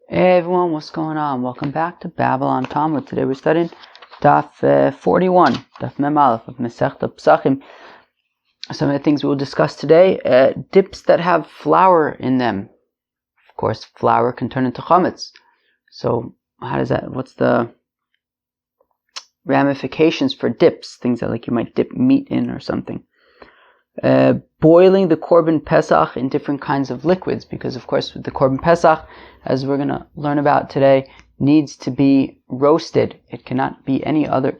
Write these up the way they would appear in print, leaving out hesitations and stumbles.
Hey everyone, what's going on? Welcome back to Babylon Talmud. Today we're studying Daf 41, Daf Mem Aleph of Masechta Pesachim. Some of the things we will discuss today, dips that have flour in them. Of course, flour can turn into chametz. So how does that, what's the ramifications for dips? Things that like you might dip meat in or something. Boiling the korban pesach in different kinds of liquids, because of course the korban pesach, as we're going to learn about today, needs to be roasted. It cannot be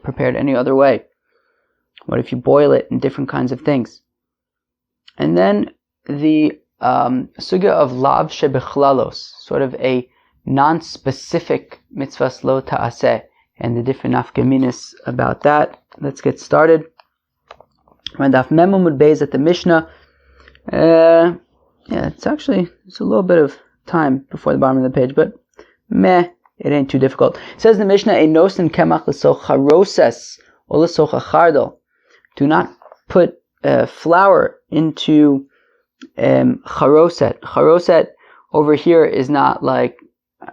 prepared any other way. What if you boil it in different kinds of things? And then the sugya of lav shebichlalos, sort of a non-specific mitzvahs lo ta'aseh, and the different nafkaminas about that. Let's get started. When Daf Mem Amud Beis at the Mishnah, it's a little bit of time before the bottom of the page, but it ain't too difficult. It says the Mishnah, Einos and kemach l'soch haroses or l'soch achardol. Do not put flour into charoset. Charoset over here is not like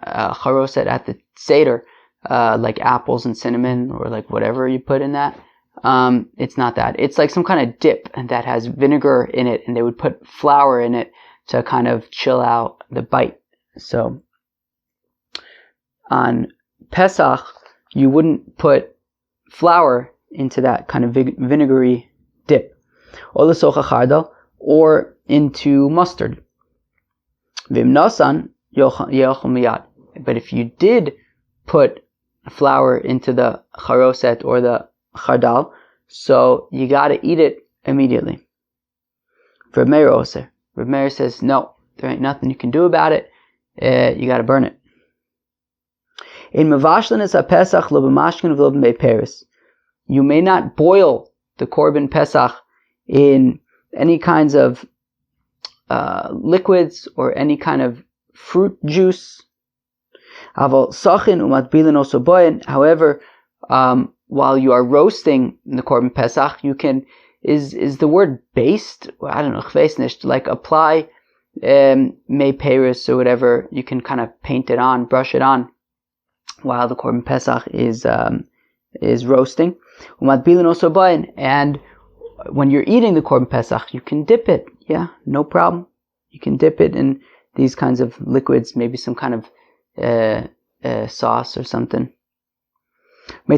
charoset at the Seder, like apples and cinnamon or like whatever you put in that. It's not that. It's like some kind of dip that has vinegar in it, and they would put flour in it to kind of chill out the bite. So on Pesach, you wouldn't put flour into that kind of vinegary dip. Or into mustard. But if you did put flour into the charoset or the chardal, so you got to eat it immediately. Reb Meir says, no, there ain't nothing you can do about it. You got to burn it. In mavashlenes ha-pesach lo b'mashkin v'lo b'mei peres. You may not boil the korban pesach in any kinds of liquids or any kind of fruit juice. Aval sachin umatbilin also boyin. However, while you are roasting the korban pesach, you can, is the word based? I don't know, chveisnish, like apply mei peris or whatever. You can kind of paint it on, brush it on, while the korban pesach is roasting. Umatbilin also bayin, and when you're eating the korban pesach, you can dip it. Yeah, no problem. You can dip it in these kinds of liquids, maybe some kind of sauce or something. The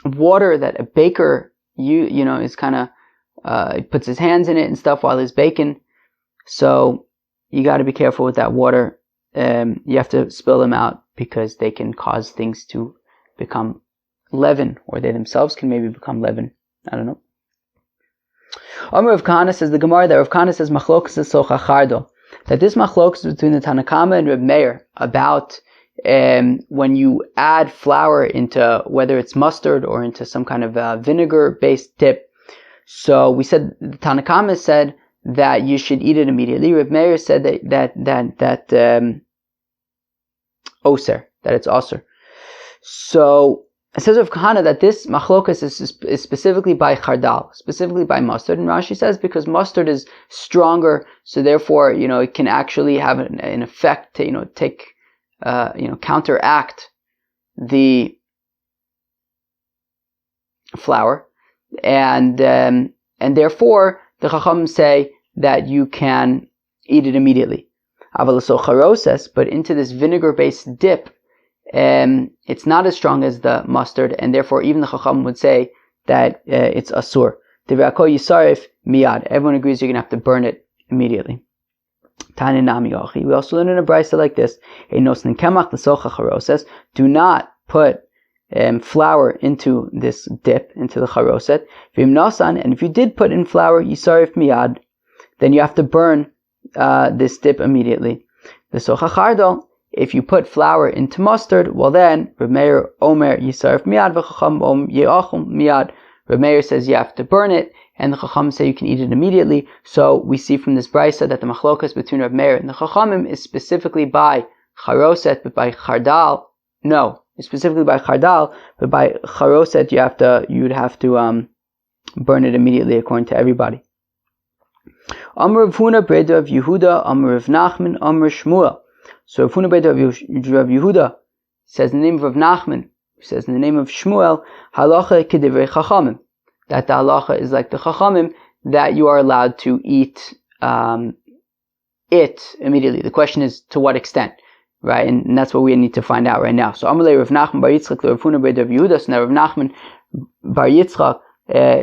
water that a baker is kind of puts his hands in it and stuff while he's baking, so you got to be careful with that water. You have to spill them out because they can cause things to become leaven, or they themselves can maybe become leaven. I don't know. Amar Rav Kahana says, the Gemara that Rav Kahana says machlokas is soch achardo, that this machlokas is between the Tanna Kama and Reb Meir about when you add flour into whether it's mustard or into some kind of vinegar-based dip. So we said the Tanna Kama said that you should eat it immediately. Reb Meir said that it's oser. So it says of Kahana that this machlokas is specifically by chardal, specifically by mustard. And Rashi says because mustard is stronger, so therefore, it can actually have an effect to, counteract the flour. And therefore, the Chacham say that you can eat it immediately. But into this vinegar-based dip, it's not as strong as the mustard, and therefore even the Chacham would say that it's asur. Everyone agrees you're going to have to burn it immediately. We also learn in a brisa like this: do not put flour into this dip, into the charoset. And if you did put in flour, yisarif miyad, then you have to burn this dip immediately. If you put flour into mustard, well then, Reb Meir Omer Yisarif Miyad v'Chacham Ye'achum Miyad. Reb Meir says you have to burn it, and the Chacham say you can eat it immediately. So we see from this brisa that the machlokas between Reb Meir and the Chachamim is specifically by charoset, but by chardal, no, it's specifically by chardal, but by charoset you'd have to burn it immediately according to everybody. Amr Rav Huna Breda of Yehuda, Amr Rav Nachman, Amr Shmuel. So Rav Huna Breda of Yehuda says in the name of Rav Nachman, says in the name of Shmuel, halacha kedivrei chachamim, that the halacha is like the chachamim, that you are allowed to eat it immediately. The question is to what extent, right? And that's what we need to find out right now. So Amalei Rav Nachman bar Yitzchak Rav Huna Breda of Yehuda. So now Rav Nachman bar Yitzchak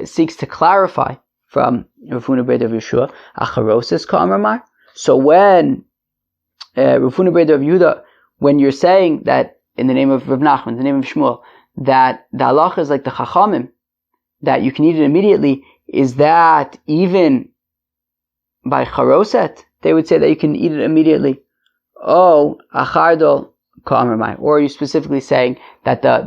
seeks to clarify from Rav Huna Breda of Yeshua, Acharosis ka'amar. So when Rav Huna Breda of Yehuda, when you're saying that in the name of Rav Nachman, in the name of Shmuel, that the halacha is like the chachamim, that you can eat it immediately, is that even by charoset, they would say that you can eat it immediately? Oh, achardol ka'amar. Or are you specifically saying that the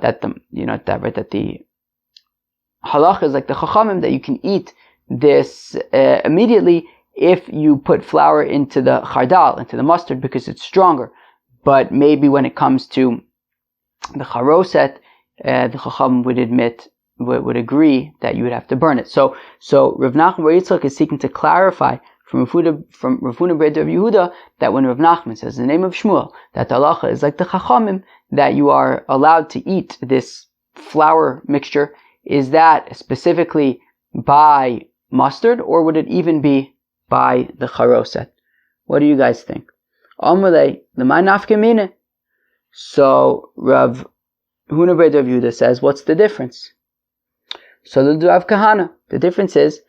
halacha is like the chachamim, that you can eat this immediately if you put flour into the chardal, into the mustard, because it's stronger. But maybe when it comes to the charoset, the chacham would agree that you would have to burn it. So Rav Nachman bar Yitzchak is seeking to clarify from Rav Huna Breda of Yehuda that when Rav Nachman says in the name of Shmuel that the halacha is like the chachamim, that you are allowed to eat this flour mixture, is that specifically by mustard, or would it even be by the charoset? What do you guys think? Amalei l'may nafka mina. So Rav Huna Breda of Yehuda says, what's the difference? So the Rav Kahana, the difference is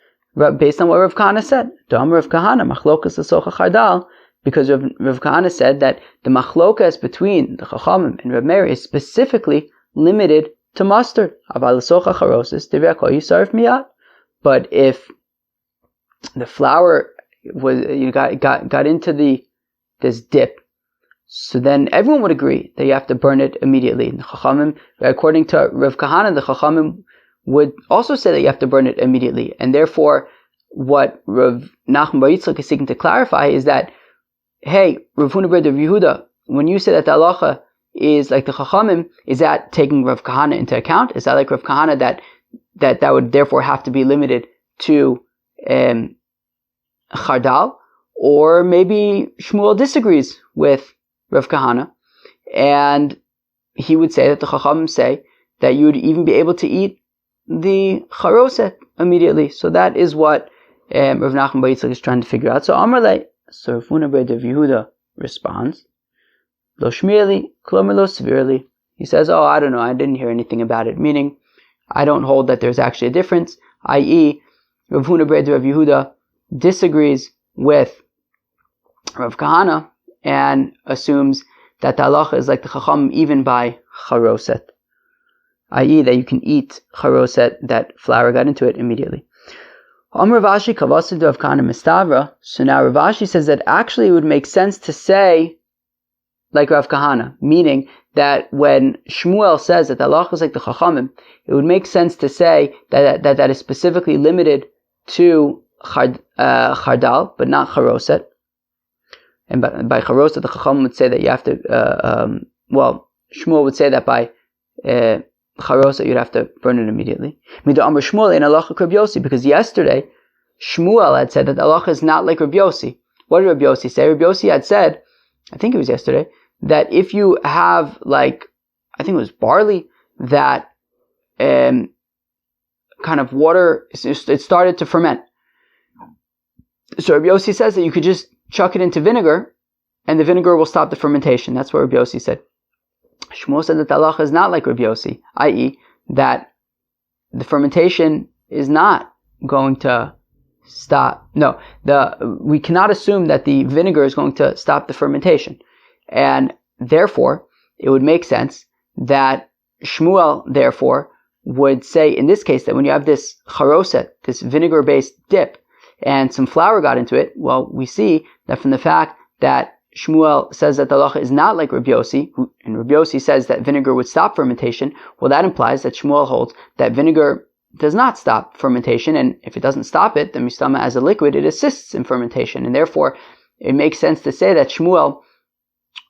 based on what Rav Kahana said. Dam Rav Kahana machlokas l'socha chardal, because Rav Kahana said that the machlokas between the Chachamim and Rav Meir is specifically limited to mustard. Aval l'socha charosis divya kol yisarif miyad. But if the flour was got into this dip, so then everyone would agree that you have to burn it immediately. The Chachamim, according to Rav Kahana, the Chachamim would also say that you have to burn it immediately. And therefore, what Rav Nachman bar Yitzchak is seeking to clarify is that, hey, Rav Huna Breda of Yehuda, when you say that the halacha is like the Chachamim, is that taking Rav Kahana into account? Is that like Rav Kahana that would therefore have to be limited to chardal? Or maybe Shmuel disagrees with Rav Kahana, and he would say that the Chachamim say that you would even be able to eat the charoset immediately. So that is what Rav Nachman bar Yitzchak is trying to figure out. So Amarle, so Rav Huna Breda of Yehuda responds, Lo shmirli, klomer lo severely. He says, oh, I don't know, I didn't hear anything about it. Meaning, I don't hold that there's actually a difference, i.e., Rav Huna Breda of Yehuda disagrees with Rav Kahana and assumes that the halacha is like the chacham even by charoset, i.e. that you can eat charoset, that flour got into it immediately. Amar Rav Ashi kavasid Rav Kahana mistavra. So now Rav Ashi says that actually it would make sense to say like Rav Kahana, meaning that when Shmuel says that the halacha is like the chachamim, it would make sense to say that is specifically limited to chardal, but not charoset. And by charoset, the chacham would say that you have to, Shmuel would say that by charoset you'd have to burn it immediately. Mida Amar Shmuel in halacha Rabbi Yossi, because yesterday Shmuel had said that the halacha is not like Rabbi Yossi. What did Rabbi Yossi say? Rabbi Yossi had said, I think it was yesterday, that if you have I think it was barley, that kind of water, it started to ferment. So Rabbi Yossi says that you could just chuck it into vinegar, and the vinegar will stop the fermentation. That's what Rabbi Yossi said. Shmuel said that the halacha is not like Rabbi Yossi, i.e. that the fermentation is not going to stop. No, we cannot assume that the vinegar is going to stop the fermentation. And therefore, it would make sense that Shmuel, therefore, would say in this case that when you have this charoset, this vinegar-based dip, and some flour got into it, well, we see that from the fact that Shmuel says that the halacha is not like Rabbi Yossi, and Rabbi Yossi says that vinegar would stop fermentation, well, that implies that Shmuel holds that vinegar does not stop fermentation, and if it doesn't stop it, then mistama as a liquid, it assists in fermentation, and therefore, it makes sense to say that Shmuel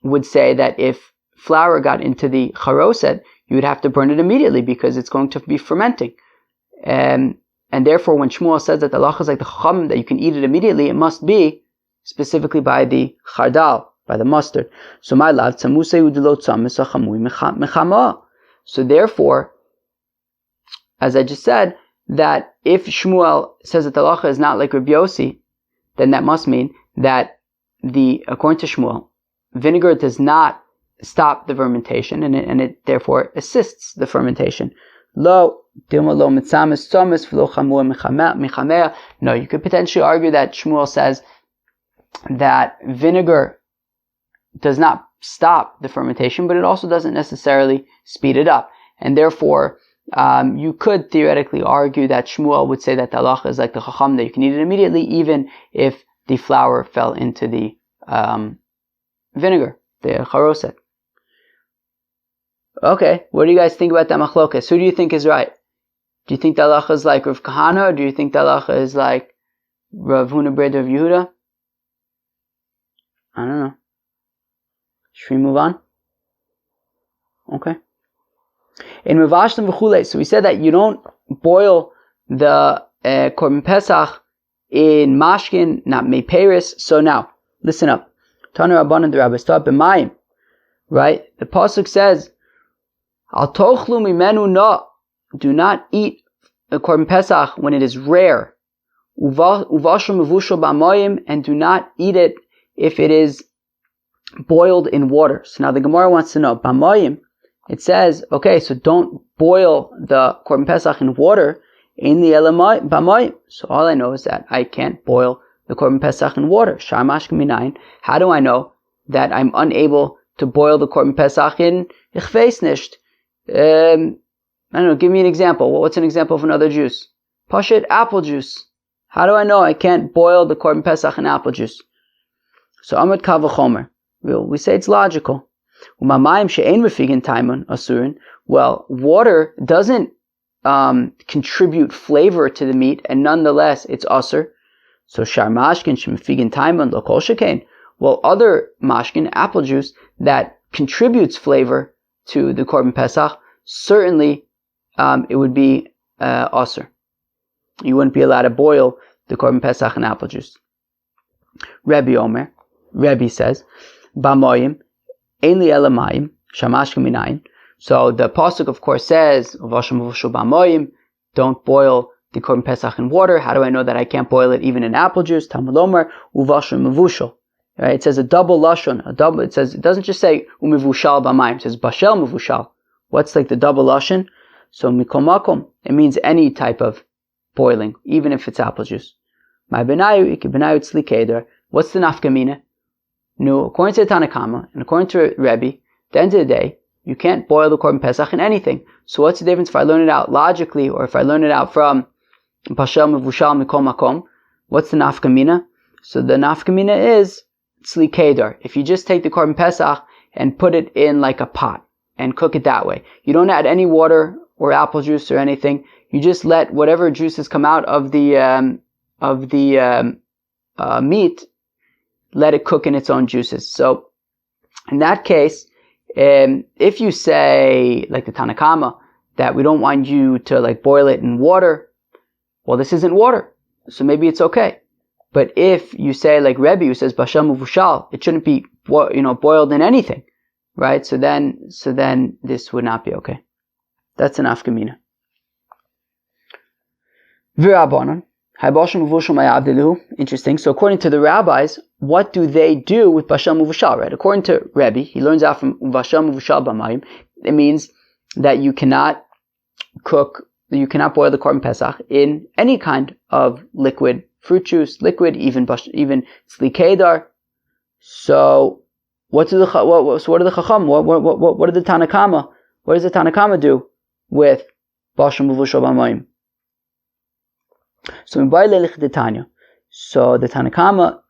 would say that if flour got into the charoset, you would have to burn it immediately because it's going to be fermenting. And therefore, when Shmuel says that the halacha is like the chacham, that you can eat it immediately, it must be specifically by the chardal, by the mustard. So my lad, tzamuse udilo tzamis achamui mechama. So therefore, as I just said, that if Shmuel says that the halacha is not like Rabbi Yossi, then that must mean that according to Shmuel, vinegar does not stop the fermentation, and it therefore assists the fermentation. No, you could potentially argue that Shmuel says that vinegar does not stop the fermentation, but it also doesn't necessarily speed it up. And therefore, you could theoretically argue that Shmuel would say that the halacha is like the chacham, that you can eat it immediately, even if the flour fell into the vinegar, the charoset. Okay, what do you guys think about that machlokas? Who do you think is right? Do you think the halacha is like Rav Kahana, or do you think the halacha is like Rav Huna Ber of Yehuda? I don't know. Should we move on? Okay. In Mevashlim v'chulei, so we said that you don't boil the korban pesach in mashkin, not meiperis. So now, listen up. Tanu Rabbanan d'Rabbis, start b'mayim. Right? The pasuk says, Al tochlu mimenu na, do not eat a korban pesach when it is rare. Uvashel mevushel b'mayim, and do not eat it if it is boiled in water. So now the Gemara wants to know, b'mayim, it says, okay, so don't boil the korban pesach in water, in the elamai b'mayim. So all I know is that I can't boil the korban pesach in water. Shamash minayin. How do I know that I'm unable to boil the korban pesach in ich weiß nicht? I don't know, give me an example. What's an example of another juice? Pashit, apple juice. How do I know I can't boil the korban pesach in apple juice? So Amud Kavachomer. We say it's logical. Well, water doesn't contribute flavor to the meat, and nonetheless it's asur. So shar mashkin shemefigin taimon lo kol shekain. Well, other mashkin, apple juice, that contributes flavor to the korban pesach, certainly it would be asur. You wouldn't be allowed to boil the korban pesach in apple juice. Rebbe says, B'mayim, ein li elamayim, shamashkem minayin. So the pasuk, of course, says, Uvashel mevushel b'mayim, don't boil the korban pesach in water. How do I know that I can't boil it even in apple juice? Talmud Omer, uvashel mevushel. Right? It says a double lashon, it doesn't just say umevushal b'mayim, it says bashel mevushal. What's like the double lashon? So mikol makom, it means any type of boiling, even if it's apple juice. My benayu, ikebenayu tzli keder. What's the nafkamina? No, according to the Tanakama, and according to Rebbe, at the end of the day, you can't boil the korban pesach in anything. So what's the difference if I learn it out logically, or if I learn it out from Pashel Mevushal Mikol Makom? What's the nafkamina? So the nafkamina is tzli keder. If you just take the korban pesach and put it in like a pot and cook it that way, you don't add any water or apple juice or anything. You just let whatever juices come out of the meat, let it cook in its own juices. So in that case, if you say, like the Tanakama, that we don't want you to like boil it in water, well, this isn't water, so maybe it's okay. But if you say like Rebbe, who says Bashel Mevushal, it shouldn't be boiled in anything, right? So then this would not be okay. That's an afkamina. V'Rabbanan. Interesting. So according to the rabbis, what do they do with Bashel Mevushal, right? According to Rebbe, he learns out from Bashel Mevushal b'mayim. It means that you cannot boil the korban pesach in any kind of liquid, fruit juice, liquid, even tzli kedar. So what are the Chacham? What are the Tanakama? What does the Tanakama do with Bashel Mevushal b'mayim? So the Tanakama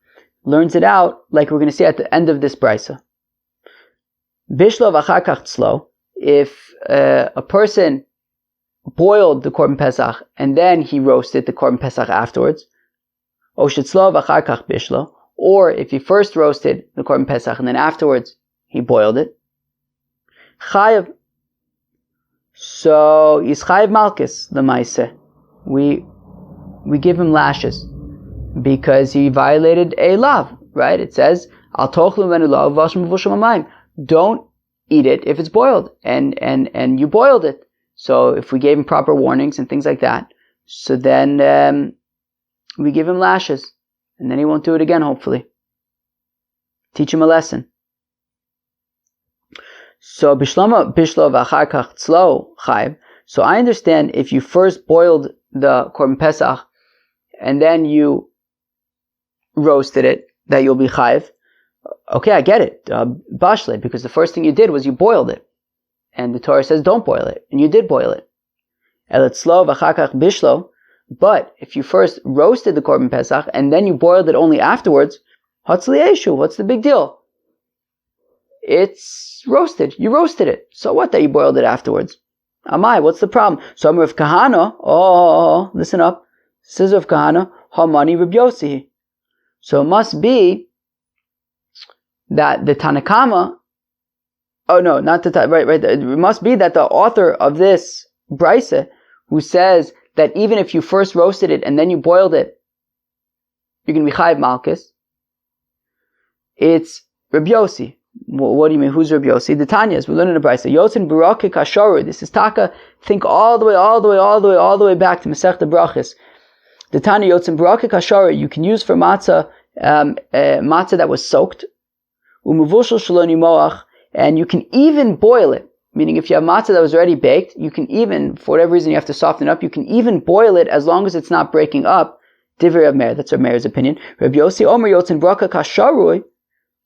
learns it out like we're going to see at the end of this brisa. Bishlo v'achar tzlo, if a person boiled the korban pesach and then he roasted the korban pesach afterwards, o shetzlo v'achar kach bishlo, or if he first roasted the korban pesach and then afterwards he boiled it, chayav. So he's chayav malchus l'maaseh. we give him lashes because he violated a law, right? It says, Al tochlu menu lav v'ashim v'vushim amayim. Don't eat it if it's boiled, and you boiled it. So if we gave him proper warnings and things like that, so then we give him lashes, and then he won't do it again, hopefully. Teach him a lesson. So bishlama bishlo v'achar kach tzlo chayv. So I understand if you first boiled the korban pesach and then you roasted it, that you'll be chayv. Okay, I get it. Bashle, because the first thing you did was you boiled it. And the Torah says don't boil it. And you did boil it. Elitzlo v'achar kach bishlo. But if you first roasted the korban pesach and then you boiled it only afterwards, hatzli eshu, what's the big deal? It's roasted. You roasted it. So what that you boiled it afterwards? Amai, what's the problem? So Rav Kahana, listen up. Says Rav Kahana, Hamani Reb Yossi. So it must be that the Tanakama, right. It must be that the author of this Brisa, who says that even if you first roasted it and then you boiled it, you're going to be Chayiv Malchus. It's Reb Yossi. What do you mean? Who's Reb Yossi? The Tanyas. We learn in the Brisa. Yotzin Barakik Asharu. This is Taka. Think all the way back to Masechta Brachis. The Tanya Yotzin Barakik Asharu. You can use for matzah, matzah that was soaked. Umuvushal Shaloni Moach. And you can even boil it. Meaning if you have matzah that was already baked, you can even, for whatever reason you have to soften it up, you can even boil it as long as it's not breaking up. Divrei Rav Meir. That's Rav Meir's opinion. Reb Yossi Omer Yotzin Barakik Asharu.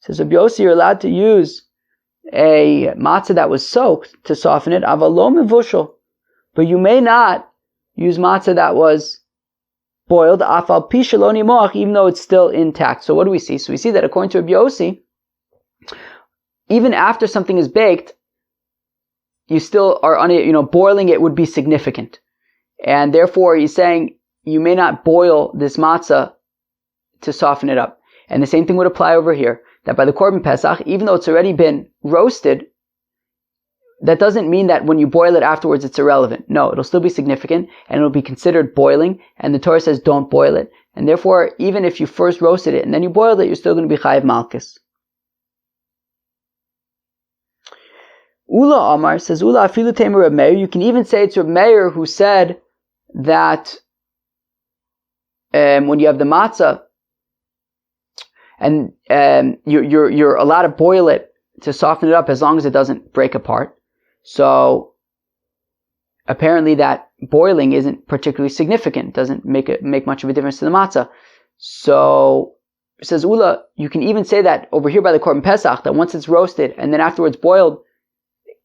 Says Rabbi Yossi, you're allowed to use a matzah that was soaked to soften it, avalom mevushal. But you may not use matzah that was boiled, afal pi shaloni moach, even though it's still intact. So what do we see? So we see that according to Rabbi Yossi, even after something is baked, you still are boiling it would be significant. And therefore he's saying you may not boil this matzah to soften it up. And the same thing would apply over here. That by the korban pesach, even though it's already been roasted, that doesn't mean that when you boil it afterwards it's irrelevant. No, it'll still be significant and it'll be considered boiling, and the Torah says don't boil it. And therefore, even if you first roasted it and then you boiled it, you're still going to be chayiv malchus. Ula Amar says, Ula afilu temer Reb Meir. You can even say it's Reb Meir who said that when you have the matzah, and you're allowed to boil it to soften it up as long as it doesn't break apart. So apparently that boiling isn't particularly significant, doesn't make much of a difference to the matzah. So it says Ula, you can even say that over here by the korban pesach, that once it's roasted and then afterwards boiled,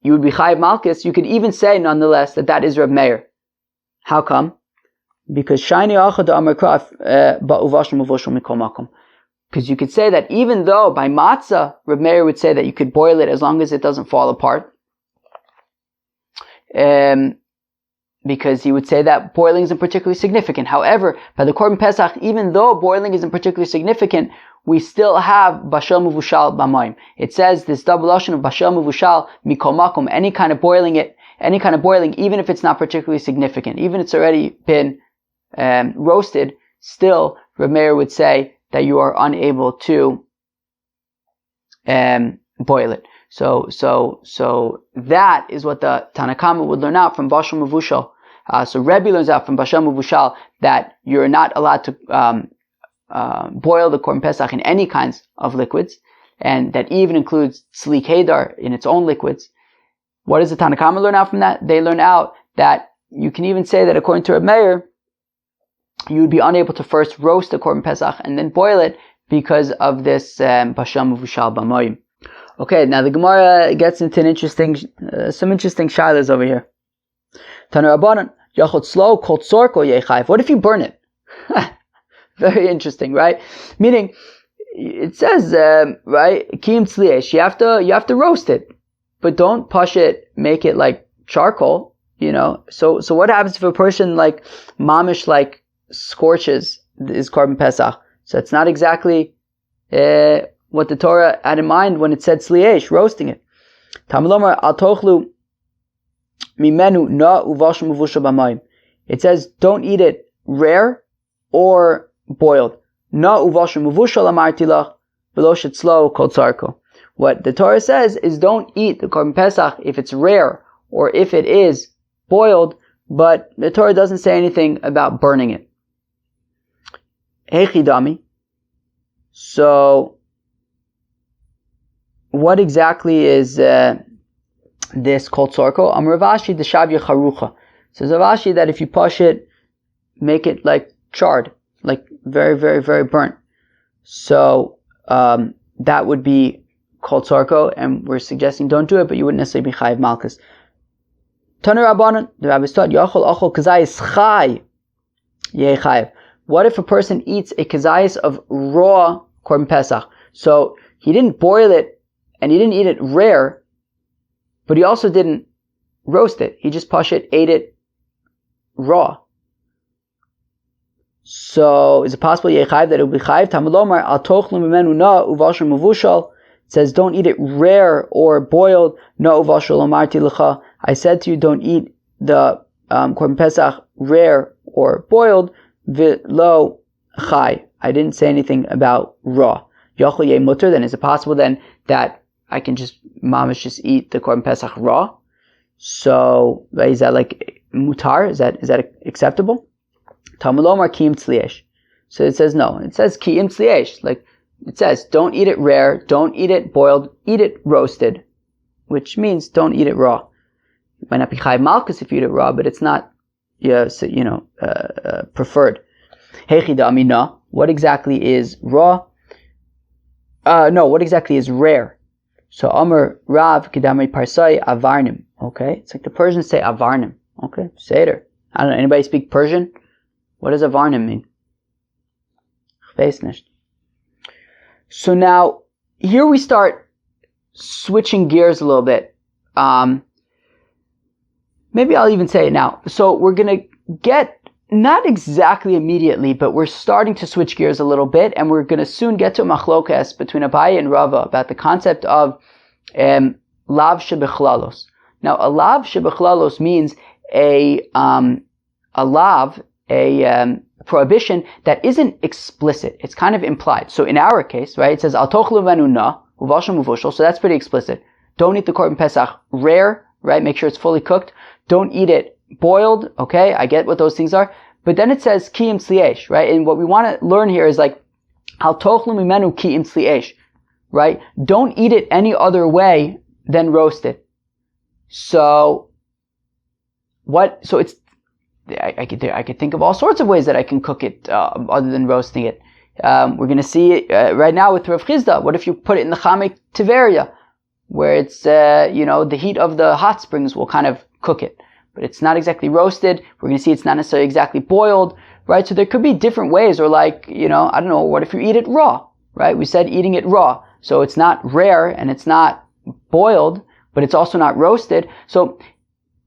you would be chayiv malchus. You could even say nonetheless that is Reb Meir. How come? Because shayni achad amar kraf ba'uvashim uvushim mikol makom. Because you could say that even though by matzah, Reb Meir would say that you could boil it as long as it doesn't fall apart. Because he would say that boiling isn't particularly significant. However, by the korban pesach, even though boiling isn't particularly significant, we still have bashal muvushal b'mayim. It says this double lashon of bashal muvushal mikol makom, any kind of boiling, even if it's not particularly significant, even if it's already been roasted, still Reb Meir would say that you are unable to boil it. So that is what the Tanakama would learn out from Bashal Mavushal. So Rebbe learns out from Bashal Mavushal that you're not allowed to boil the korban pesach in any kinds of liquids, and that even includes tzli kedar in its own liquids. What does the Tanakama learn out from that? They learn out that you can even say that according to Reb Meir, you would be unable to first roast the korban pesach and then boil it because of this basham uvushal b'mayim. Okay, now the Gemara gets into some interesting shilas over here. Tana Rabbanan yachot slow kol tzorko yechayv. What if you burn it? Very interesting, right? Meaning, it says right kiyum tzliesh. You have to roast it, but don't push it, make it like charcoal. So what happens if a person like mamish like scorches his korban pesach? So it's not exactly what the Torah had in mind when it said sliesh, roasting it. Tamilomar al tochlu mimenu na uvashim uvusha b'mayim. It says don't eat it rare or boiled. Na uvashim muvushal amarti lach, v'lo shetzlo kol tzarko. What the Torah says is don't eat the korban pesach if it's rare or if it is boiled, but the Torah doesn't say anything about burning it. Hechidami. So, what exactly is this kol tzarko? Amar Ravashi d'shavya charucha. Says Ravashi that if you push it, make it like charred, like very, very, very burnt. So that would be kol tzarko, and we're suggesting don't do it, but you wouldn't necessarily be chayiv malchus. Tanu Rabbanan, the rabbis taught, Yachol achol kazayis chai yeh chayiv. What if a person eats a kazayis of raw korban pesach? So he didn't boil it, and he didn't eat it rare, but he also didn't roast it. He just ate it raw. So is it possible that it will be chayiv? Tamalomar al tochlu mimenu na uvashal muvushal. It says don't eat it rare or boiled. Na uvashal amarti lecha. I said to you, don't eat the korban pesach rare or boiled. V'lo chai. I didn't say anything about raw. Yachol yeh mutter. Then is it possible then that I can just mamish just eat the korban pesach raw? So is that like mutar? Is that acceptable? Tamulomar kiim tzliesh. So it says no. It says kiim tzliesh. Like it says, don't eat it rare, don't eat it boiled, eat it roasted, which means don't eat it raw. It might not be chayiv malchus if you eat it raw, but it's not, preferred. Hechidami na. What exactly is raw? What exactly is rare? So Amar Rav Kidamri Parsai Avarnim. Okay, it's like the Persians say Avarnim. Okay, Seder. I don't know. Anybody speak Persian? What does Avarnim mean? So now, here we start switching gears a little bit. Maybe I'll even say it now. So we're going to get, not exactly immediately, but we're starting to switch gears a little bit, and we're going to soon get to a machlokas between Abaye and Rava about the concept of lav shebichlalos. Now, a lav shebichlalos means a prohibition that isn't explicit. It's kind of implied. So in our case, right, it says al tochlu venu na uvashal muvushal. So that's pretty explicit. Don't eat the korban pesach rare, right? Make sure it's fully cooked. Don't eat it boiled. Okay, I get what those things are. But then it says kiim tzliesh, right? And what we want to learn here is like al tochlu mimenu kiim tzliesh, right? Don't eat it any other way than roasted. So what? So it's I could think of all sorts of ways that I can cook it other than roasting it. We're going to see it right now with Rav Chizda. What if you put it in the Chamei Tiveria, where it's the heat of the hot springs will kind of cook it, but it's not exactly roasted. We're going to see it's not necessarily exactly boiled, right? So there could be different ways, or like I don't know. What if you eat it raw, right? We said eating it raw, so it's not rare and it's not boiled, but it's also not roasted. So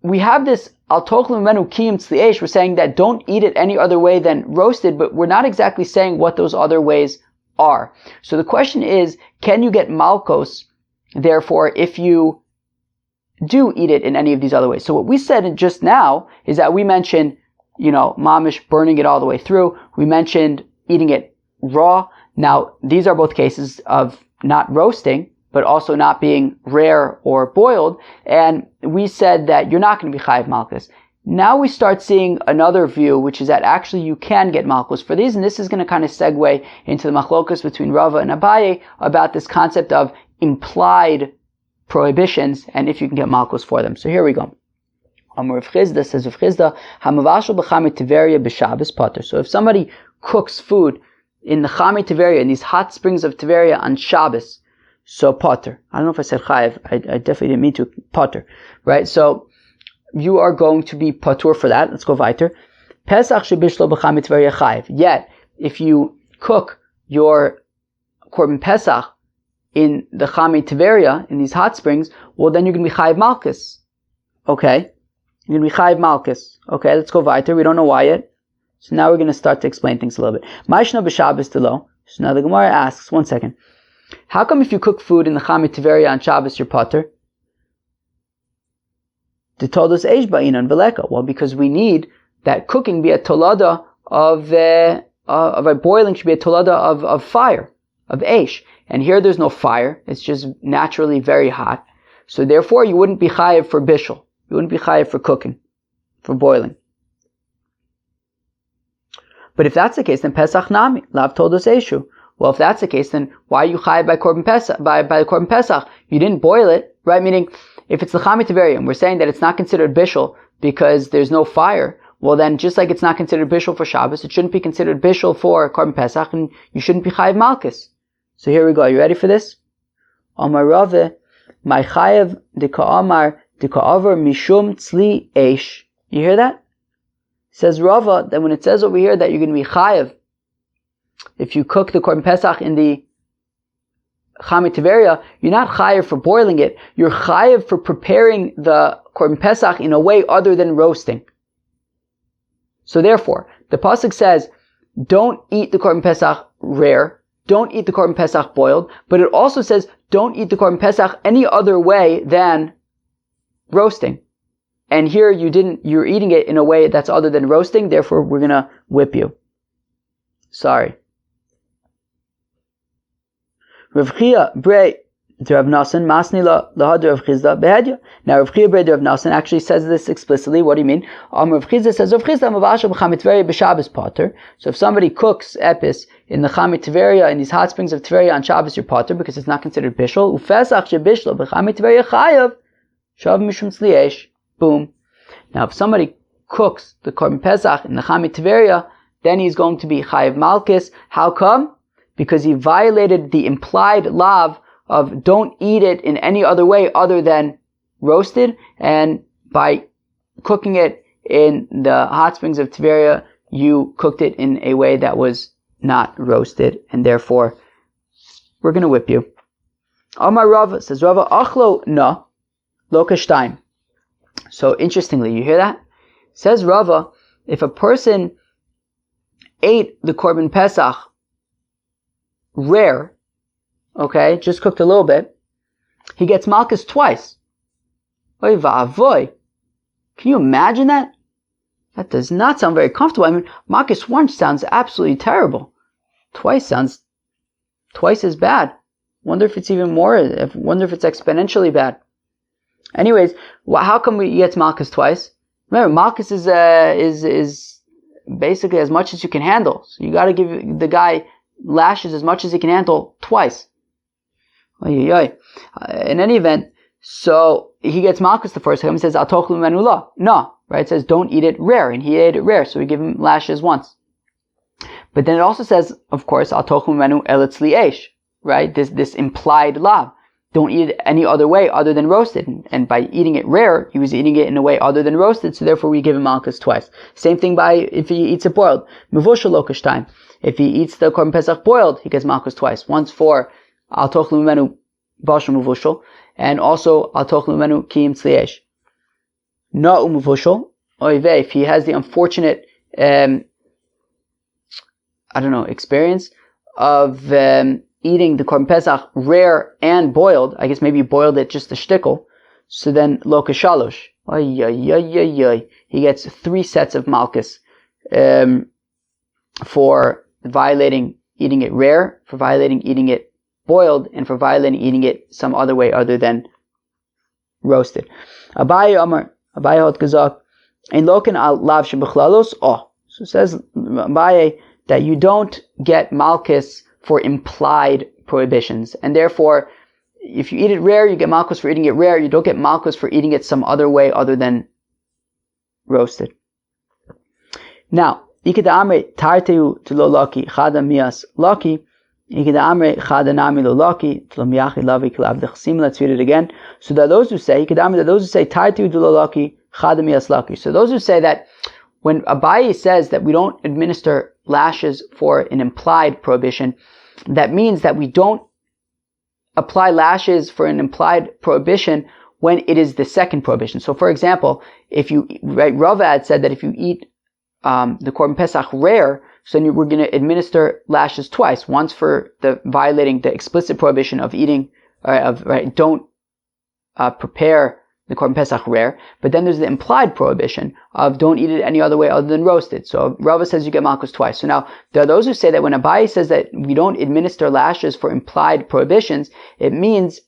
we have this al tochlu menu kiim tzliesh. We're saying that don't eat it any other way than roasted, but we're not exactly saying what those other ways are. So the question is, can you get malchos, therefore, if you do eat it in any of these other ways? So what we said just now is that we mentioned, mamish burning it all the way through. We mentioned eating it raw. Now, these are both cases of not roasting, but also not being rare or boiled. And we said that you're not going to be chayiv malchus. Now we start seeing another view, which is that actually you can get malchus for these. And this is going to kind of segue into the machlokas between Rava and Abaye about this concept of implied prohibitions and if you can get malchus for them. So here we go. Amar Rav Chizda says, Rav Chizda, hamavashal b'chamei tiveria b'Shabbos pater. So if somebody cooks food in the Chamei Tiveria, in these hot springs of Tiveria on Shabbos, so potter. I don't know if I said chayiv. I definitely didn't mean to. Potter, right? So you are going to be patur for that. Let's go weiter. Pesach shebichlalos b'chamei tiveria chayiv. Yet, if you cook your korban pesach in the Chamei Tiveria, in these hot springs, well, then you're going to be chayiv malchus. Okay, you're going to be chayiv malchus. Okay, let's go weiter. We don't know why yet. So now we're going to start to explain things a little bit. Ma'ishna b'Shabbos telo. So now the Gemara asks, one second. How come if you cook food in the Chamei Tiveria on Shabbos, you're potter? They told us eish ba'inan veleka. Well, because we need that cooking be a tolada of of boiling should be a tolada of fire, of eish. And here there's no fire. It's just naturally very hot. So therefore you wouldn't be chayiv for bishul. You wouldn't be chayiv for cooking, for boiling. But if that's the case, then pesach nami, lav todos eshu. Well, if that's the case, then why are you chayiv by korban pesach? By the korban pesach, you didn't boil it, right? Meaning, if it's the chami teverium, we're saying that it's not considered bishul because there's no fire. Well, then, just like it's not considered bishul for Shabbos, it shouldn't be considered bishul for korban pesach, and you shouldn't be chayiv malchus. So here we go. Are you ready for this? Amar Rave, my chayiv dika'amar dika'avar mishum tzli eish. You hear that? Says Rava that when it says over here that you're going to be chayiv if you cook the korban pesach in the chami teveria, you're not chayiv for boiling it. You're chayiv for preparing the korban pesach in a way other than roasting. So therefore, the pasuk says, don't eat the korban pesach rare, don't eat the korban pesach boiled, but it also says, don't eat the korban pesach any other way than roasting. And here you're eating it in a way that's other than roasting, therefore we're gonna whip you. Sorry. Rav Chia Brei to Rav Nasan Masni lahad Rav Chizda behedya. Now Rav Chia Brei to Rav Nasan actually says this explicitly. What do you mean? Rav Chizda says Rav Chizda mavashal b'chamit Tveria b'Shabbos potter. So if somebody cooks epis in the chamit Tveria in these hot springs of Tveria on Shabbos, you're potter because it's not considered bishul. Ufesach shebichlalos b'chamit Tveria chayav shav mishum tzliesh. Boom. Now if somebody cooks the korban pesach in the chamit Tveria, then he's going to be chayav malchus. How come? Because he violated the implied lav of don't eat it in any other way other than roasted, and by cooking it in the hot springs of Tveria, you cooked it in a way that was not roasted, and therefore we're going to whip you. Amar Rava, says Rava, achlo na lo kashtayim. So interestingly, you hear that? Says Rava, if a person ate the korban pesach rare, okay, just cooked a little bit, he gets malchus twice. Oy va'avoy. Can you imagine that? That does not sound very comfortable. I mean, malchus once sounds absolutely terrible. Twice sounds twice as bad. Wonder if it's even more, wonder if it's exponentially bad. Anyways, how come he gets malchus twice? Remember, malchus is basically as much as you can handle. So you gotta give the guy lashes as much as he can handle twice. In any event, so he gets malchus the first time. He says, Al tochlu mimenu la. No, right? It says, don't eat it rare. And he ate it rare, so we give him lashes once. But then it also says, of course, Al tochlu mimenu eletz liesh, right? This implied lav. Don't eat it any other way other than roasted. And by eating it rare, he was eating it in a way other than roasted, so therefore we give him malchus twice. Same thing if he eats it boiled. Mevushal lo kashtayim. If he eats the korban pesach boiled, he gets malchus twice. Once for al tochlu mimenu bashal mevushal, and also al tochlu mimenu kiyim tzliesh. Na mevushal, oivei, if he has the unfortunate, experience of eating the korban pesach rare and boiled. I guess maybe he boiled it just a shtickle. So then lo kashalosh. He gets 3 sets of malchus for violating eating it rare, for violating eating it boiled, and for violating eating it some other way other than roasted. Abaye Amar, Abaye hot gazak, ein loken al lav shebichlalos. So it says Abaye that you don't get malchus for implied prohibitions, and therefore, if you eat it rare, you get malchus for eating it rare. You don't get malchus for eating it some other way other than roasted. Now, ikeda amre tarteu to lo laki chada mias laki. Ikeda amre chada nami lo laki to lo miyachi lavi kilavdechsim. Let's read it again. So that those who say tarteu to lo laki chada mias laki. So those who say that when Abaye says that we don't administer lashes for an implied prohibition, that means that we don't apply lashes for an implied prohibition when it is the second prohibition. So for example, Rava had said that if you eat the korban pesach rare, so then we're going to administer lashes twice. Once for violating the explicit prohibition of eating, don't prepare the korban pesach rare, but then there's the implied prohibition of don't eat it any other way other than roasted. So Rava says you get malchus twice. So now there are those who say that when Abaye says that we don't administer lashes for implied prohibitions, it means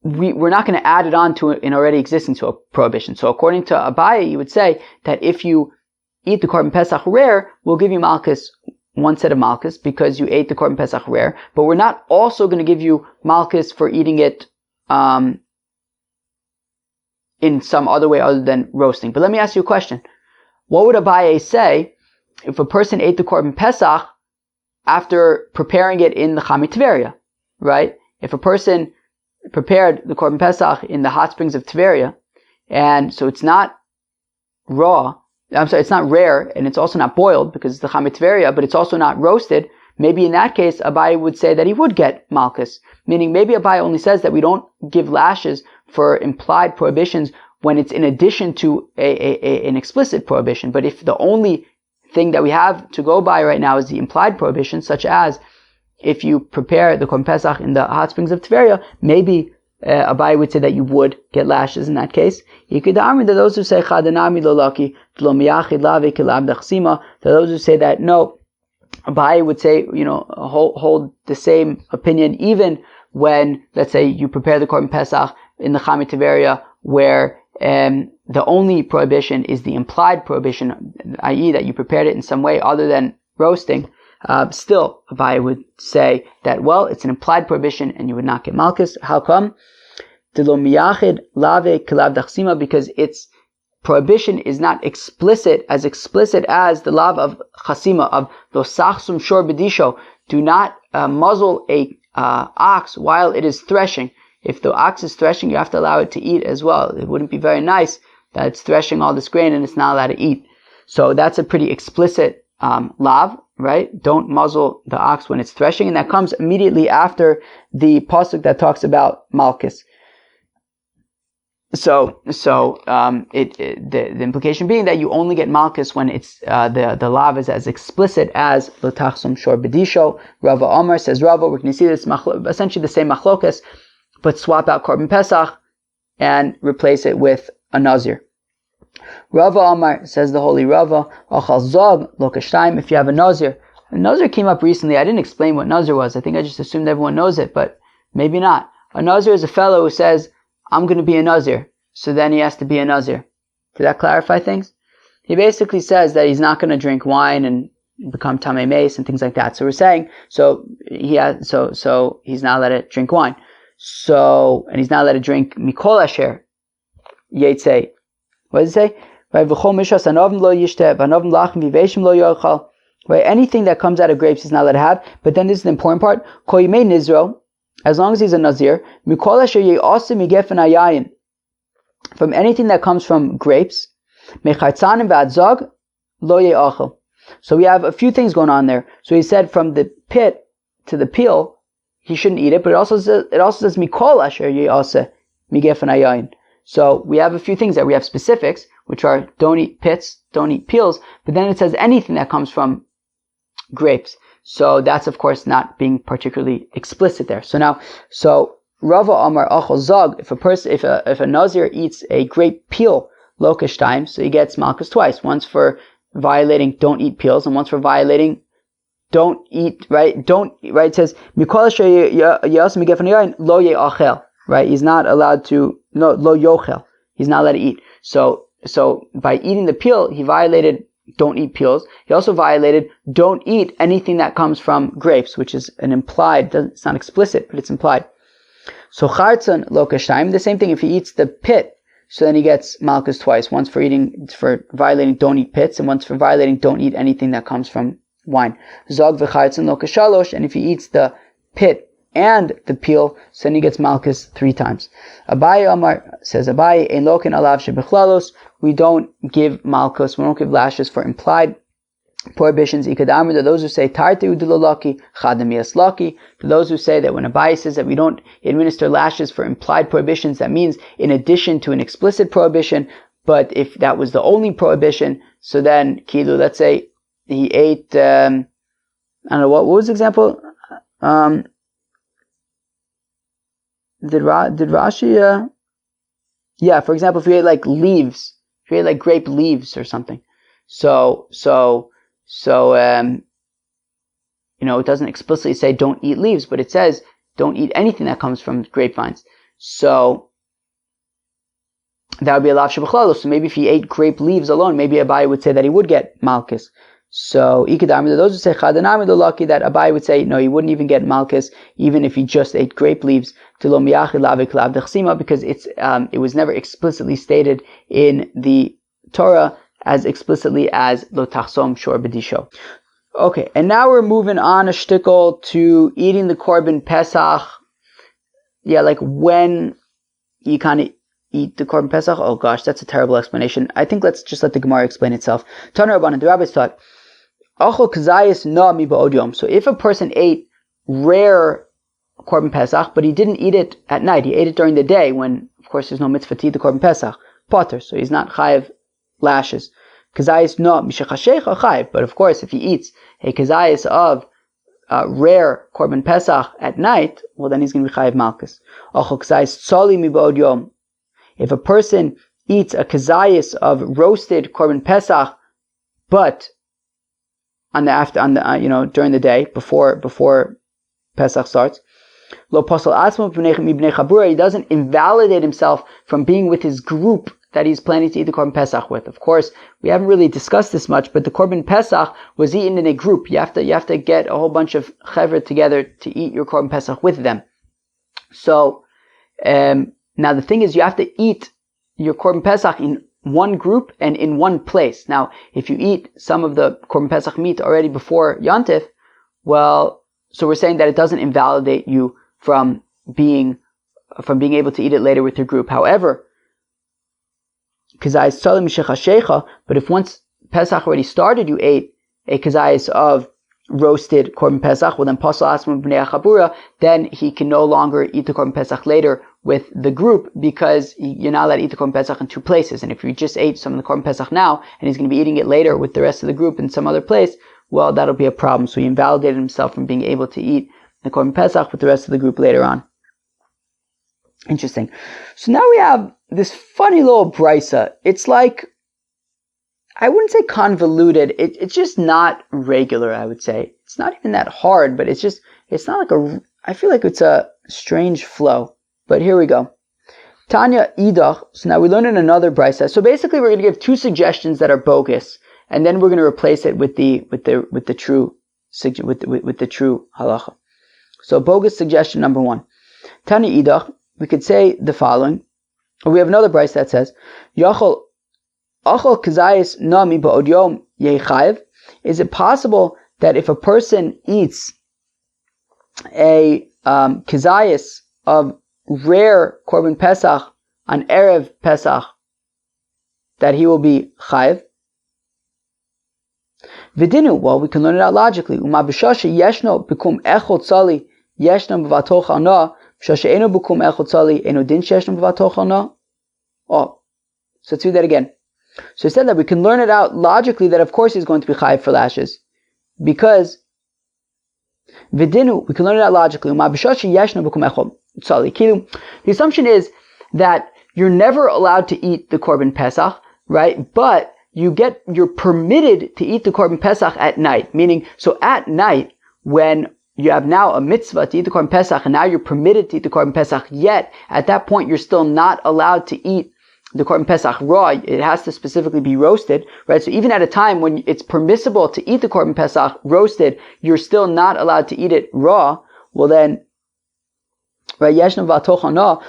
we're not going to add it on to an already existing to a prohibition. So according to Abaye, you would say that if you eat the korban pesach rare, we'll give you malchus, one set of malchus, because you ate the korban pesach rare, but we're not also going to give you malchus for eating it in some other way other than roasting. But let me ask you a question. What would Abaye say if a person ate the korban pesach after preparing it in the Chami Tveria, right? If a person prepared the korban pesach in the hot springs of Tveria, and so it's not raw, it's not rare, and it's also not boiled because it's the Chami Tveria, but it's also not roasted. Maybe in that case, Abaye would say that he would get malchus. Meaning maybe Abaye only says that we don't give lashes for implied prohibitions when it's in addition to an explicit prohibition. But if the only thing that we have to go by right now is the implied prohibition, such as if you prepare the korban pesach in the hot springs of Tveria, maybe Abaye would say that you would get lashes in that case. Those who say those who say that no, Abaye would say, hold the same opinion even when, let's say, you prepare the korban pesach in the Chami Tveria, where the only prohibition is the implied prohibition, i.e. that you prepared it in some way other than roasting. Still, Abaye would say that, well, it's an implied prohibition and you would not get malchus. How come? Because its prohibition is not explicit as the lav of chasima, of losachsum shor bedisho. Do not muzzle a ox while it is threshing. If the ox is threshing, you have to allow it to eat as well. It wouldn't be very nice that it's threshing all this grain and it's not allowed to eat. So that's a pretty explicit lav, right? Don't muzzle the ox when it's threshing, and that comes immediately after the pasuk that talks about malchus. So the implication being that you only get malchus when it's the lav is as explicit as l'tachsum shor bedisho. Rava Omar says Rava, we're going to see this essentially the same machlokas, but swap out korban pesach and replace it with a nazir. Rava Omar says the holy Rava, achal zog lo kashtayim. If you have a nazir came up recently. I didn't explain what nazir was. I think I just assumed everyone knows it, but maybe not. A nazir is a fellow who says, I'm going to be a nazir, so then he has to be a nazir. Did that clarify things? He basically says that he's not going to drink wine and become tamei meis and things like that. So we're saying, so he's not allowed to drink wine. And he's not allowed to drink mikol asher yetze. What does it say? Right? Anything that comes out of grapes he's not allowed to have. But then this is the important part. As long as he's a nazir, from anything that comes from grapes, so we have a few things going on there. So he said from the pit to the peel, he shouldn't eat it, but it also says mikol asher ye'aseh migefen hayayin. So we have a few things there. We have specifics, which are don't eat pits, don't eat peels, but then it says anything that comes from grapes. So that's of course not being particularly explicit there. So Rava Amar Achol Zog, if a nazir eats a grape peel lokash time, so he gets malchus twice. Once for violating don't eat peels, and once for violating don't eat, right? It says mikol lo ye'achel, right? He's not allowed to lo yochel. He's not allowed to eat. So by eating the peel, he violated don't eat peels. He also violated don't eat anything that comes from grapes, which is an implied. It's not explicit, but it's implied. So chartzon lokashtaim, the same thing. If he eats the pit, so then he gets malchus twice. Once for violating don't eat pits, and once for violating don't eat anything that comes from wine. Zog v'chartzon lokashalosh, and if he eats the pit and the peel, so then he gets malchus 3 times. Abaye Amar says Abaye ein loken alav shebichlalos. We don't give malchus, we don't give lashes for implied prohibitions. Ikadamar, to those who say tarteu dilolaki chadamias laki, to those who say that when Abaye says that we don't administer lashes for implied prohibitions, that means in addition to an explicit prohibition. But if that was the only prohibition, so then kilu, let's say he ate I don't know what was the example. Did Rashi Yeah, for example, if you ate like leaves, if you ate like grape leaves or something, so it doesn't explicitly say don't eat leaves, but it says don't eat anything that comes from grapevines. So that would be a lav shebichlalos. So maybe if he ate grape leaves alone, maybe Abai would say that he would get malchus. So those who say chadanami the lucky that Abai would say no, he wouldn't even get malchus even if he just ate grape leaves because it was never explicitly stated in the Torah as explicitly as lo tachsom shor b'disho. Okay, and now we're moving on a shtickle to eating the korban pesach. Yeah, like when you kind of eat the korban pesach. Oh gosh, that's a terrible explanation. I think let's just let the Gemara explain itself. Tana Rabbanan, the rabbis taught, so if a person ate rare korban pesach, but he didn't eat it at night, he ate it during the day when, of course, there's no mitzvah to eat the korban pesach, potter, so he's not chayiv lashes. Kazayis no mishachashecha chayiv, but of course, if he eats a kazayis of rare korban pesach at night, well then he's going to be chayiv malchus. If a person eats a kazayis of roasted korban pesach, but during the day before Pesach starts, lo pasal asmo b'nei chabura, he doesn't invalidate himself from being with his group that he's planning to eat the korban pesach with. Of course, we haven't really discussed this much, but the korban pesach was eaten in a group. You have to get a whole bunch of chevra together to eat your korban pesach with them. So now the thing is, you have to eat your korban pesach in one group and in one place. Now, if you eat some of the korban pesach meat already before Yontif, well, so we're saying that it doesn't invalidate you from being able to eat it later with your group. However, but if once Pesach already started, you ate a kazayis of roasted korban pesach, well then pasal asma b'nei chabura, then he can no longer eat the korban pesach later with the group because you're not allowed to eat the korban pesach in two places. And if you just ate some of the korban pesach now and he's going to be eating it later with the rest of the group in some other place, well, that'll be a problem. So he invalidated himself from being able to eat the korban pesach with the rest of the group later on. Interesting. So now we have this funny little brisa. It's like, I wouldn't say convoluted. It's just not regular, I would say. It's not even that hard, but it's not like I feel like it's a strange flow. But here we go. Tanya idach. So now we learn in another brisa. So basically we're going to give two suggestions that are bogus, and then we're going to replace it with the true halacha. So bogus suggestion number one. Tanya idach. We could say the following. We have another brisa that says, Yachol Achol kazayis nami ba'od yom yechayev. Is it possible that if a person eats a kazayis of rare korban pesach on erev pesach, that he will be chayev? V'dinu, well, we can learn it out logically. Uma b'shasha yeshno b'kum echol tzali yeshno b'vatoch ana b'shasha eno b'kum echol tzali eno din sheshno b'vatoch ana. Oh, so let's do that again. So he said that we can learn it out logically that of course he's going to be chayiv for lashes, because v'dinu, we can learn it out logically. The assumption is that you're never allowed to eat the korban pesach, right? But you're permitted to eat the korban pesach at night. Meaning, so at night when you have now a mitzvah to eat the korban pesach, and now you're permitted to eat the korban pesach, yet at that point you're still not allowed to eat the korban pesach raw. It has to specifically be roasted, right? So even at a time when it's permissible to eat the korban pesach roasted, you're still not allowed to eat it raw. Well then, right? Yeshna v'atochana.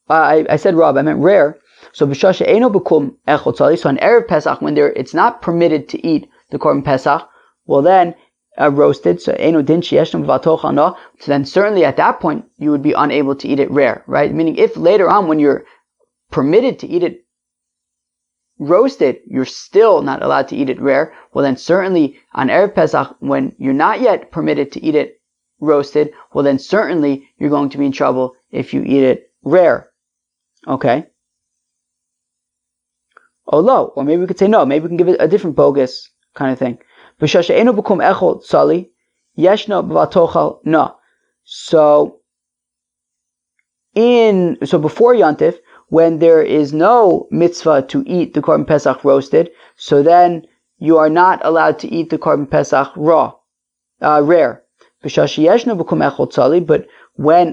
I said raw, but I meant rare. So b'shasha eno b'kum echol tzali. So on erev pesach, when it's not permitted to eat the korban pesach, well then roasted. So eno din sheyeshna v'atochana. So then certainly at that point you would be unable to eat it rare, right? Meaning if later on when you're permitted to eat it roasted, you're still not allowed to eat it rare, well then certainly on erev pesach, when you're not yet permitted to eat it roasted, well then certainly you're going to be in trouble if you eat it rare. Okay? Olo, or maybe we could say no, maybe we can give it a different bogus kind of thing. So before Yontif, when there is no mitzvah to eat the korban pesach roasted, so then you are not allowed to eat the korban pesach rare.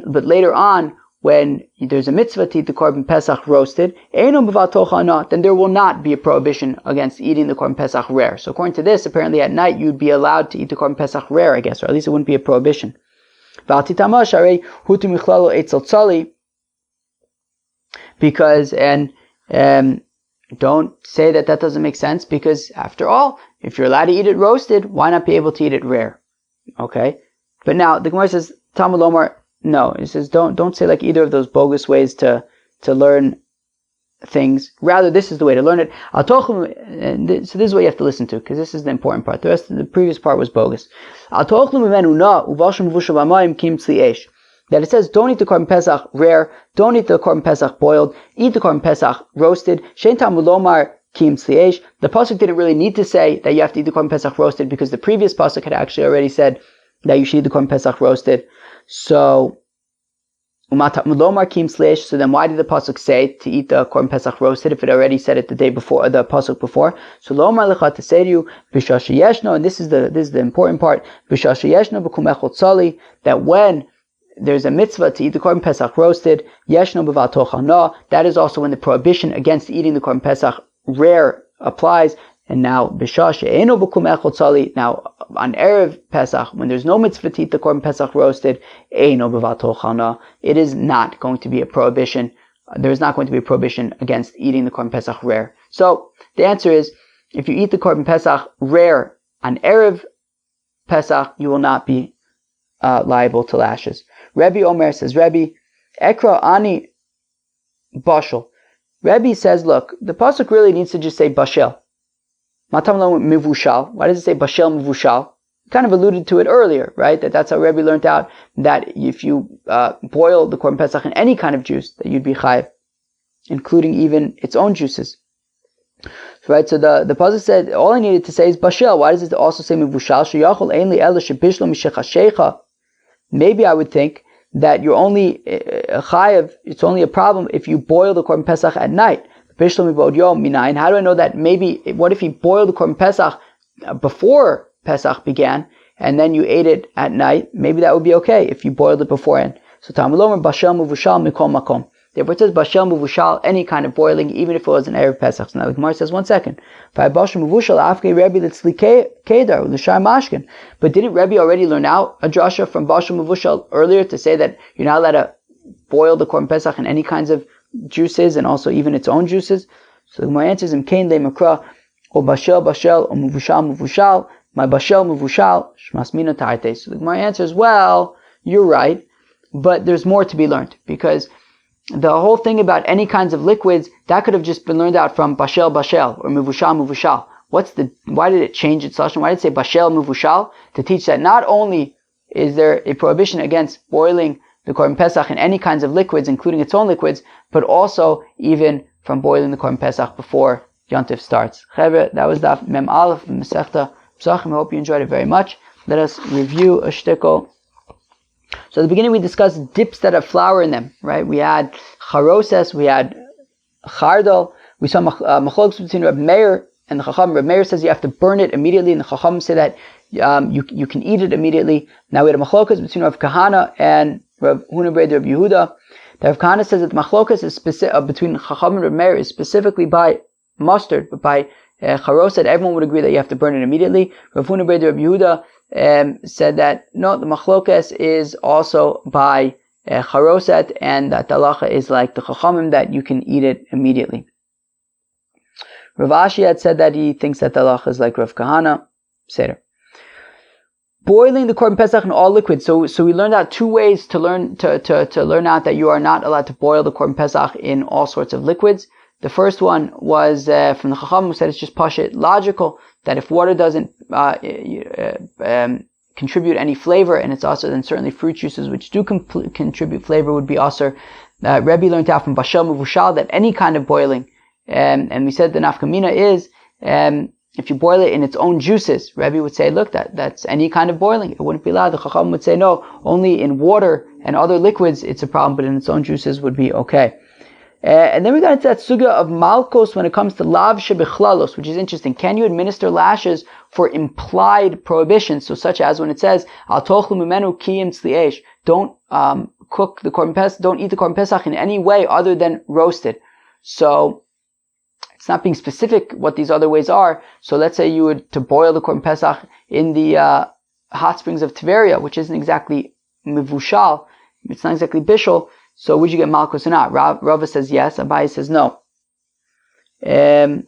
But later on, when there's a mitzvah to eat the korban pesach roasted, then there will not be a prohibition against eating the korban pesach rare. So according to this, apparently at night you'd be allowed to eat the korban pesach rare, I guess, or at least it wouldn't be a prohibition. Because, don't say that doesn't make sense, because after all, if you're allowed to eat it roasted, why not be able to eat it rare? Okay? But now, the Gemara says, Talmud Lomar, no. It says, don't say like either of those bogus ways to learn things. Rather, this is the way to learn it. So this is what you have to listen to, because this is the important part. The rest of the previous part was bogus. That it says, don't eat the korban pesach rare, don't eat the korban pesach boiled, eat the korban pesach roasted. Shein Talmud Lomar Kim Tzli'esh. The pasuk didn't really need to say that you have to eat the korban pesach roasted, because the previous pasuk had actually already said that you should eat the korban pesach roasted. So, Talmud Lomar Kim Tzli'esh. So then why did the pasuk say to eat the korban pesach roasted if it already said it the day before, the pasuk before? So Lomar lecha to say to you, B'shah sheyeshno, and this is the important part, B'shah sheyeshno b'kum echol tzali, that when there's a mitzvah to eat the korban pesach roasted, yeshno b'val tochana, that is also when the prohibition against eating the korban pesach rare applies. And now b'shah she'eno b'kum echol tzali, now on erev pesach, when there's no mitzvah to eat the korban pesach roasted, eino b'val tochana, it is not going to be a prohibition. There is not going to be a prohibition against eating the korban pesach rare. So the answer is, if you eat the korban pesach rare on erev pesach, you will not be liable to lashes. Rebbe Omer says, Rebbe, Ekra Ani Bashel. Rebbe says, look, the pasuk really needs to just say Bashel. Matam lo mivushal. Why does it say Bashel mivushal? Kind of alluded to it earlier, right? That's how Rebbe learned out that if you boil the korban pesach in any kind of juice, that you'd be chayiv, including even its own juices. Right, so the pasuk said all I needed to say is Bashel. Why does it also say mivushal? Sheyachol ein li ela shebishlo mishechashecha. Maybe I would think that you're only chayav, it's only a problem if you boil the korban pesach at night. How do I know that? Maybe, what if you boiled the korban pesach before Pesach began, and then you ate it at night? Maybe that would be okay if you boiled it beforehand. So Talmud Lomar Bashel Muvushal Mikol Makom. Therefore it says Bashel Muvushal, any kind of boiling, even if it was an erev Pesach. So now the Gemara says, 1 second. But didn't Rebbe already learn out a drasha from Bashel Muvushal earlier to say that you're not allowed to boil the korban pesach in any kinds of juices, and also even its own juices? So the Gemara answers, Imkain le makra, o Bashel Bashel, o Muvushal Muvushal, my Bashel Muvushal, shmas mina tarte. So the Gemara answers, well, you're right, but there's more to be learned, because the whole thing about any kinds of liquids, that could have just been learned out from Bashel Bashel or Muvushal Muvushal. Why did it change its lashon? Why did it say Bashel Muvushal? To teach that not only is there a prohibition against boiling the korban pesach in any kinds of liquids, including its own liquids, but also even from boiling the korban pesach before Yontif starts. Chevre, that was Daf Mem Aleph Masechta Pesachim. I hope you enjoyed it very much. Let us review a shtickle. So at the beginning we discussed dips that have flour in them, right? We had charoses, we had chardal, we saw machlokes between Reb Meir and the Chacham. Reb Meir says you have to burn it immediately, and the Chacham say that you can eat it immediately. Now we had a machlokes between Rav Kahana and Rav Huna Ber Rav Yehuda. The Rav Kahana says that the machlokes is between Chacham and Reb Meir is specifically by mustard, but by charoset, everyone would agree that you have to burn it immediately. Rav Huna Ber Rav Yehuda said that no, the machlokes is also by charoset, and that the halacha is like the chachamim, that you can eat it immediately. Rav Ashi had said that he thinks that the halacha is like Rav Kahana. Seder. Boiling the korban pesach in all liquids. So we learned out 2 ways to learn out that you are not allowed to boil the korban pesach in all sorts of liquids. The first one was from the chacham, who said it's just pashit logical, that if water doesn't contribute any flavor, and it's also then certainly fruit juices which do contribute flavor would be asur. Rebbe learned out from Bashel Muvushal that any kind of boiling, and we said the nafkamina is if you boil it in its own juices. Rebbe would say, look, that's any kind of boiling. It wouldn't be allowed. The chacham would say, no, only in water and other liquids it's a problem, but in its own juices would be okay. And then we got into that sugya of malkos when it comes to lav shebichlalos, which is interesting. Can you administer lashes for implied prohibitions? So such as when it says, Al tochlu mimenu kiyim tzli, don't cook the korban pesach, don't eat the korban pesach in any way other than roasted. So it's not being specific what these other ways are. So let's say you were to boil the korban pesach in the hot springs of Tiberia, which isn't exactly mivushal, it's not exactly bishul. So would you get malchus or not? Rava says yes, Abaye says no. Okay,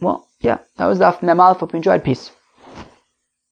well, yeah, that was the Daf Mem Aleph. Hope you enjoyed. Peace.